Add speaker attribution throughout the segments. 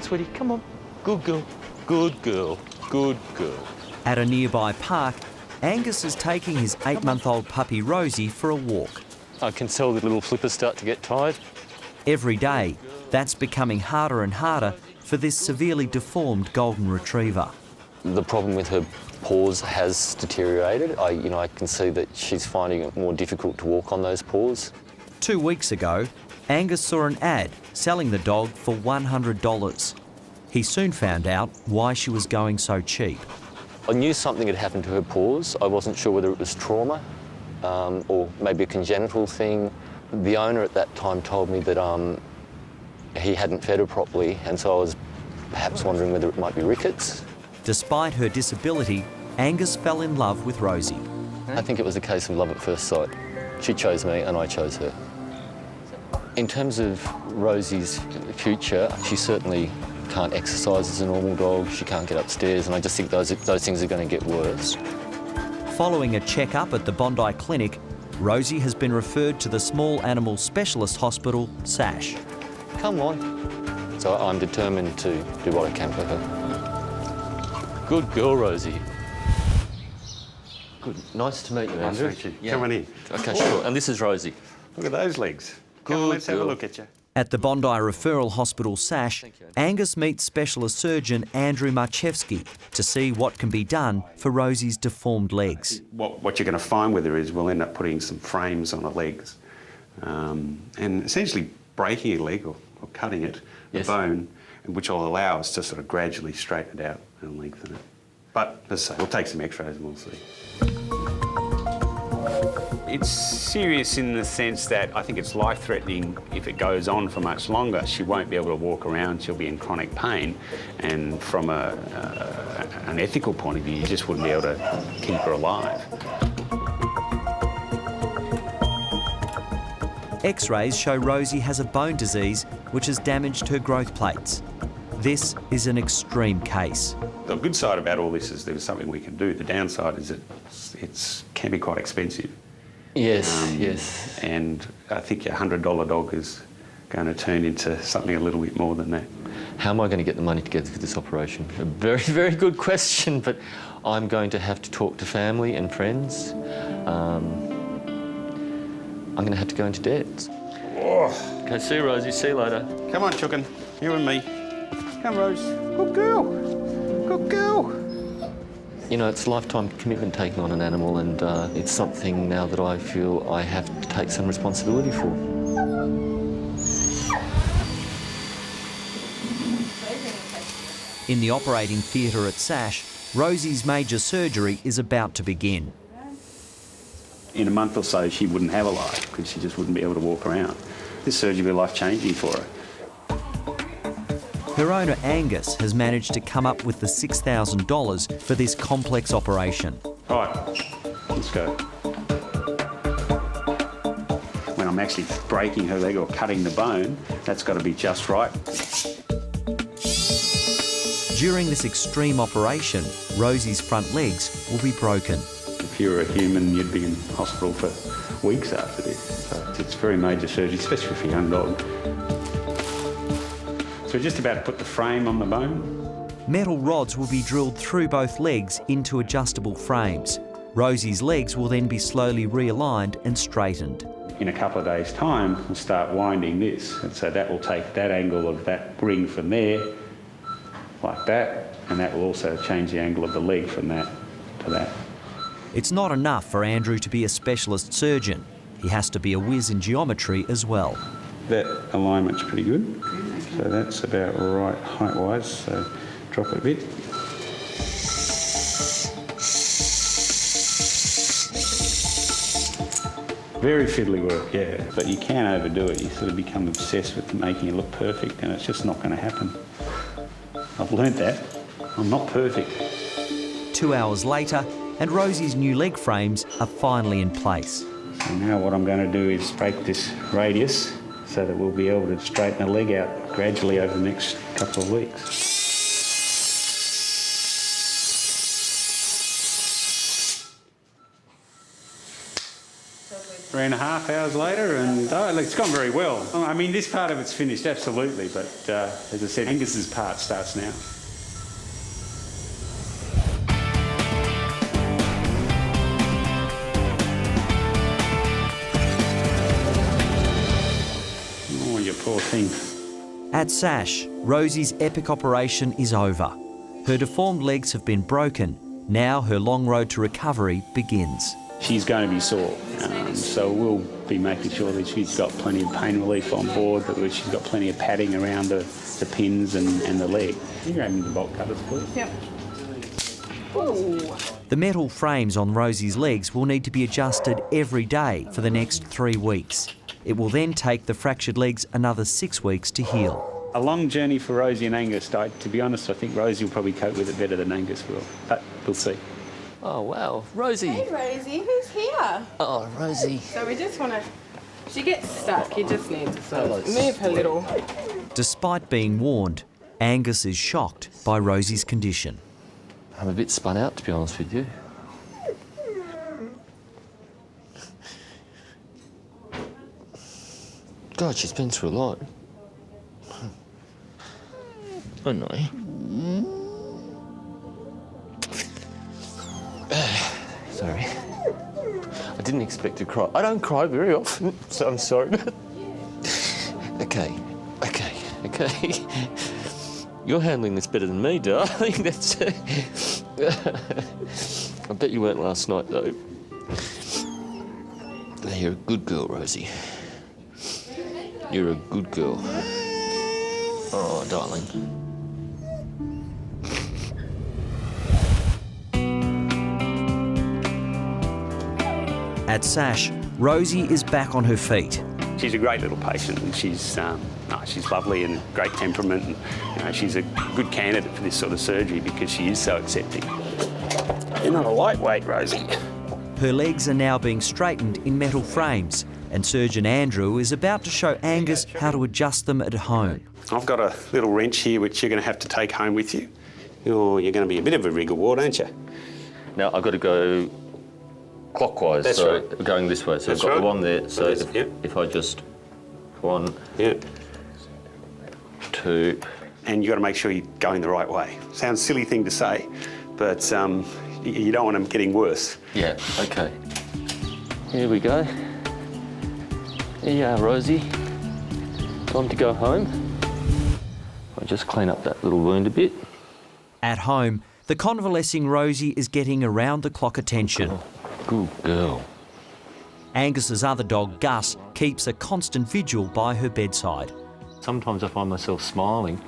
Speaker 1: on, sweetie, come on. Good girl, good girl, good girl.
Speaker 2: At a nearby park, Angus is taking his 8-month-old puppy Rosie for a walk.
Speaker 1: I can tell the little flippers start to get tired.
Speaker 2: Every day, that's becoming harder and harder for this severely deformed golden retriever.
Speaker 1: The problem with her paws has deteriorated. I can see that she's finding it more difficult to walk on those paws.
Speaker 2: 2 weeks ago, Angus saw an ad selling the dog for $100. He soon found out why she was going so cheap.
Speaker 1: I knew something had happened to her paws. I wasn't sure whether it was trauma or maybe a congenital thing. The owner at that time told me that he hadn't fed her properly, and so I was perhaps wondering whether it might be rickets.
Speaker 2: Despite her disability, Angus fell in love with Rosie.
Speaker 1: I think it was a case of love at first sight. She chose me and I chose her. In terms of Rosie's future, she certainly can't exercise as a normal dog, she can't get upstairs, and I just think those things are going to get worse.
Speaker 2: Following a check-up at the Bondi Clinic, Rosie has been referred to the Small Animal Specialist Hospital, SASH.
Speaker 1: Come on. So I'm determined to do what I can for her. Good girl, Rosie. Good. Nice to meet you, Andrew.
Speaker 3: Nice to meet you. Yeah. Come on in.
Speaker 1: OK, sure. And this is Rosie.
Speaker 3: Look at those legs.
Speaker 1: Good
Speaker 3: Come on, let's have a
Speaker 1: girl.
Speaker 3: look at you.
Speaker 2: At the Bondi Referral Hospital, SASH, Angus meets specialist surgeon Andrew Marchevsky to see what can be done for Rosie's deformed legs.
Speaker 3: What you're going to find with her is we'll end up putting some frames on her legs and essentially breaking a leg or cutting it, the bone, which will allow us to sort of gradually straighten it out and lengthen it. But, as I say, we'll take some x-rays and we'll see. It's serious in the sense that I think it's life-threatening if it goes on for much longer. She won't be able to walk around, she'll be in chronic pain, and from an ethical point of view, you just wouldn't be able to keep her alive.
Speaker 2: X-rays show Rosie has a bone disease which has damaged her growth plates. This is an extreme case.
Speaker 3: The good side about all this is there's something we can do. The downside is that it can be quite expensive.
Speaker 1: Yes, yes.
Speaker 3: And I think a $100 dog is going to turn into something a little bit more than that.
Speaker 1: How am I going to get the money together for this operation? A very, very good question, but I'm going to have to talk to family and friends. I'm going to have to go into debt.
Speaker 3: Oh.
Speaker 1: Okay, see you, Rosie. See you later.
Speaker 3: Come on, Chookin. You and me. Come, Rose. Good girl. Good girl.
Speaker 1: You know, it's a lifetime commitment taking on an animal, and it's something now that I feel I have to take some responsibility for.
Speaker 2: In the operating theatre at SASH, Rosie's major surgery is about to begin.
Speaker 3: In a month or so, she wouldn't have a life because she just wouldn't be able to walk around. This surgery will be life-changing for her.
Speaker 2: Her owner, Angus, has managed to come up with the $6,000 for this complex operation.
Speaker 3: Right, let's go. When I'm actually breaking her leg or cutting the bone, that's got to be just right.
Speaker 2: During this extreme operation, Rosie's front legs will be broken.
Speaker 3: If you were a human, you'd be in hospital for weeks after this. So it's very major surgery, especially for a young dog. So we're just about to put the frame on the bone.
Speaker 2: Metal rods will be drilled through both legs into adjustable frames. Rosie's legs will then be slowly realigned and straightened.
Speaker 3: In a couple of days' time, we'll start winding this. And so that will take that angle of that ring from there, like that, and that will also change the angle of the leg from that to that.
Speaker 2: It's not enough for Andrew to be a specialist surgeon. He has to be a whiz in geometry as well.
Speaker 3: That alignment's pretty good. So that's about all right height-wise, so drop it a bit. Very fiddly work, yeah, but you can overdo it. You sort of become obsessed with making it look perfect, and it's just not going to happen. I've learnt that. I'm not perfect.
Speaker 2: 2 hours later, and Rosie's new leg frames are finally in place.
Speaker 3: So now what I'm going to do is break this radius so that we'll be able to straighten the leg out gradually over the next couple of weeks. 3.5 hours later, and it's gone very well. I mean, this part of it's finished, absolutely, but as I said, Angus's part starts now. Oh, you poor thing.
Speaker 2: At Sash, Rosie's epic operation is over. Her deformed legs have been broken. Now her long road to recovery begins.
Speaker 3: She's going to be sore, so we'll be making sure that she's got plenty of pain relief on board, that she's got plenty of padding around the pins and the leg. You can have me the bolt cutters, please.
Speaker 4: Yep. Ooh.
Speaker 2: The metal frames on Rosie's legs will need to be adjusted every day for the next 3 weeks. It will then take the fractured legs another 6 weeks to heal.
Speaker 3: A long journey for Rosie and Angus. To be honest, I think Rosie will probably cope with it better than Angus will, but we'll see.
Speaker 1: Oh, wow. Rosie.
Speaker 4: Hey, Rosie, who's here?
Speaker 1: Oh, Rosie.
Speaker 4: So we just want to... She gets stuck. You just need to sort of
Speaker 1: Hello.
Speaker 4: move her little...
Speaker 2: Despite being warned, Angus is shocked by Rosie's condition.
Speaker 1: I'm a bit spun out, to be honest with you. God, she's been through a lot. Oh, no. Sorry. I didn't expect to cry. I don't cry very often, so I'm sorry. Okay. You're handling this better than me, darling. That's... I bet you weren't last night, though. You're a good girl, Rosie. You're a good girl. Oh, darling.
Speaker 2: At Sash, Rosie is back on her feet.
Speaker 3: She's a great little patient, and she's lovely and great temperament, and she's a good candidate for this sort of surgery because she is so accepting. You're not a lightweight, Rosie.
Speaker 2: Her legs are now being straightened in metal frames, and surgeon Andrew is about to show Angus how to adjust them at home.
Speaker 3: I've got a little wrench here which you're going to have to take home with you. You're going to be a bit of a rig of war, aren't you?
Speaker 1: Now, I've got to go clockwise,
Speaker 3: That's
Speaker 1: so
Speaker 3: right.
Speaker 1: going this way. So
Speaker 3: That's
Speaker 1: I've got
Speaker 3: right.
Speaker 1: the one there, so if I just... 1,
Speaker 3: Yeah.
Speaker 1: 2...
Speaker 3: And you've got to make sure you're going the right way. Sounds a silly thing to say, but you don't want them getting worse.
Speaker 1: Yeah, okay. Here we go. Here you are, Rosie. Time to go home. I'll just clean up that little wound a bit.
Speaker 2: At home, the convalescing Rosie is getting around-the-clock attention.
Speaker 1: Oh, good girl.
Speaker 2: Angus's other dog, Gus, keeps a constant vigil by her bedside.
Speaker 1: Sometimes I find myself smiling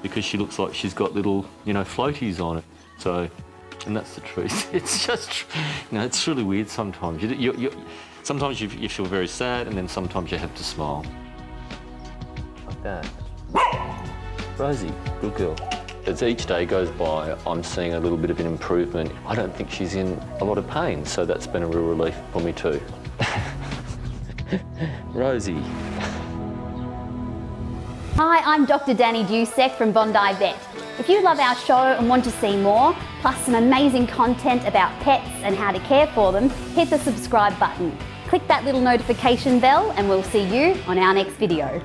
Speaker 1: because she looks like she's got little, floaties on it. So, and that's the truth. It's just, it's really weird sometimes. Sometimes you feel very sad, and then sometimes you have to smile. Like that. Rosie, good girl. As each day goes by, I'm seeing a little bit of an improvement. I don't think she's in a lot of pain, so that's been a real relief for me too. Rosie.
Speaker 5: Hi, I'm Dr. Danny Dusek from Bondi Vet. If you love our show and want to see more, plus some amazing content about pets and how to care for them, hit the subscribe button. Click that little notification bell and we'll see you on our next video.